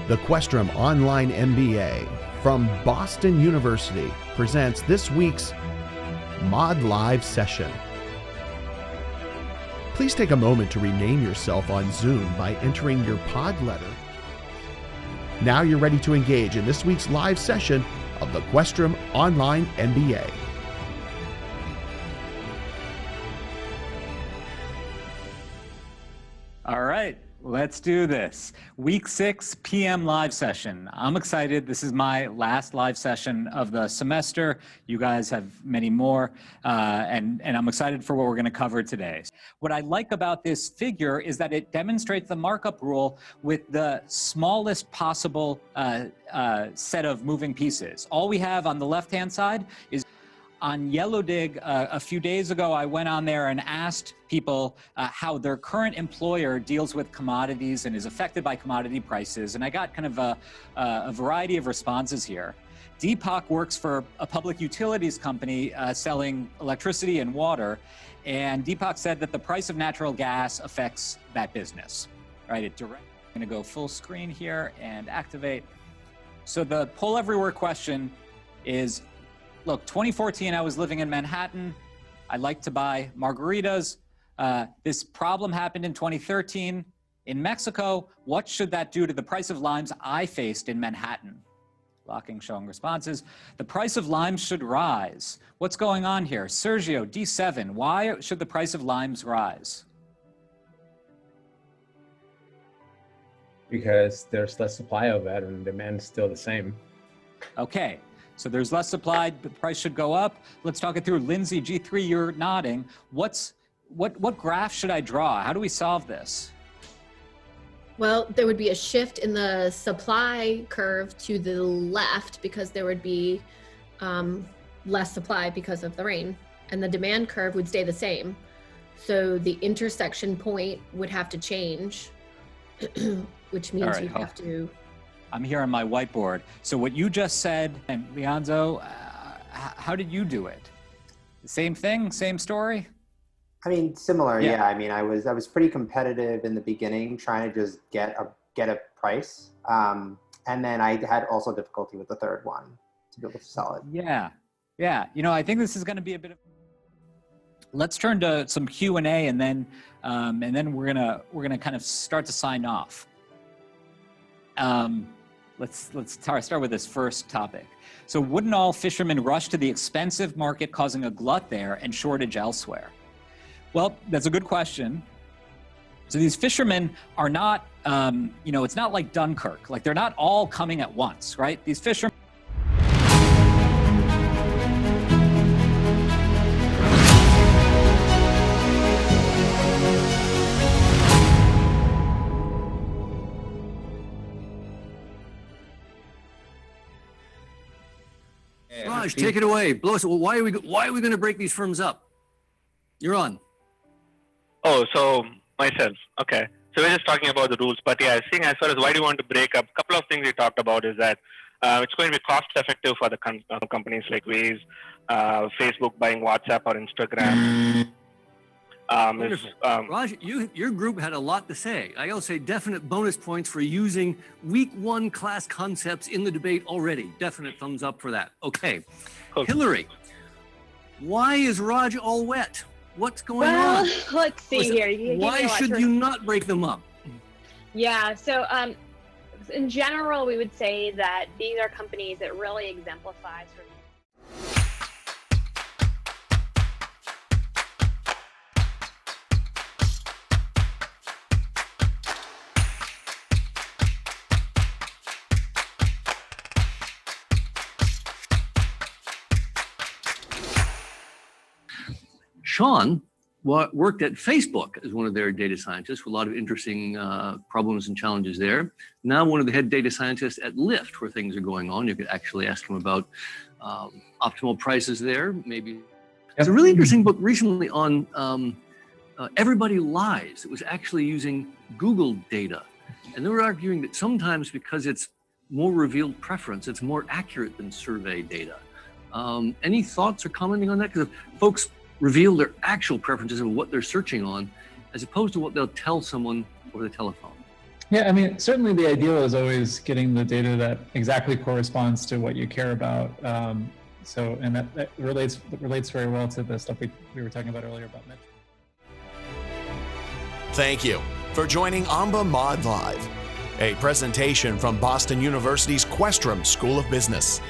The Questrom Online MBA from Boston University presents this week's Mod Live session. Please take a moment to rename yourself on Zoom by entering your pod letter. Now you're ready to engage in this week's live session of the Questrom Online MBA. All right, let's do this. Week 6 PM live session. I'm excited. This is my last live session of the semester. You guys have many more, and I'm excited for what we're going to cover today. What I like about this figure is that it demonstrates the markup rule with the smallest possible set of moving pieces. All we have on the left-hand side is on YellowDig, a few days ago, I went on there and asked people how their current employer deals with commodities and is affected by commodity prices. And I got kind of a variety of responses here. Deepak works for a public utilities company selling electricity and water. And Deepak said that the price of natural gas affects that business. Right? I'm going to go full screen here and activate. So the poll everywhere question is, look, 2014, I was living in Manhattan. I like to buy margaritas. This problem happened in 2013 in Mexico. What should that do to the price of limes I faced in Manhattan? Locking, showing responses. The price of limes should rise. What's going on here? Sergio, D7, why should the price of limes rise? Because there's less supply of it and demand is still the same. Okay. So there's less supply, the price should go up. Let's talk it through. Lindsay, G3, you're nodding. What graph should I draw? How do we solve this? Well, there would be a shift in the supply curve to the left because there would be less supply because of the rain, and the demand curve would stay the same. So the intersection point would have to change, which means you have to... I'm here on my whiteboard. So what you just said, and Leonzo, how did you do it? The same thing, same story? I mean, similar, yeah. I mean, I was pretty competitive in the beginning, trying to just get a price, and then I had also difficulty with the third one to be able to sell it. Yeah. You know, I think this is going to be a bit of. Let's turn to some Q&A, and then we're gonna kind of start to sign off. Let's start with this first topic. So wouldn't all fishermen rush to the expensive market, causing a glut there and shortage elsewhere? Well, that's a good question. So these fishermen are not, it's not like Dunkirk. Like, they're not all coming at once, right? These fishermen. Raj, take it away. Blow us. Well, why are we going to break these firms up? You're on. Oh, so myself. Okay. So we're just talking about the rules, but yeah, seeing as far as why do you want to break up, a couple of things we talked about is that it's going to be cost effective for the companies like Waze, Facebook buying WhatsApp or Instagram. Raj, your group had a lot to say. I gotta say, definite bonus points for using week 1 class concepts in the debate already. Definite thumbs up for that. Okay. Cool. Hillary, why is Raj all wet? What's going on? Let's see here. Why should you not break them up? Yeah, so in general, we would say that these are companies that really exemplify sort of Sean worked at Facebook as one of their data scientists with a lot of interesting problems and challenges there. Now one of the head data scientists at Lyft, where things are going on. You could actually ask him about optimal prices there, maybe. There's a really interesting book recently on everybody lies. It was actually using Google data. And they were arguing that sometimes because it's more revealed preference, it's more accurate than survey data. Any thoughts or commenting on that? Because if folks reveal their actual preferences of what they're searching on, as opposed to what they'll tell someone over the telephone. Yeah, I mean, certainly the ideal is always getting the data that exactly corresponds to what you care about. And that relates very well to the stuff we were talking about earlier about metrics. Thank you for joining AMBA Mod Live, a presentation from Boston University's Questrom School of Business.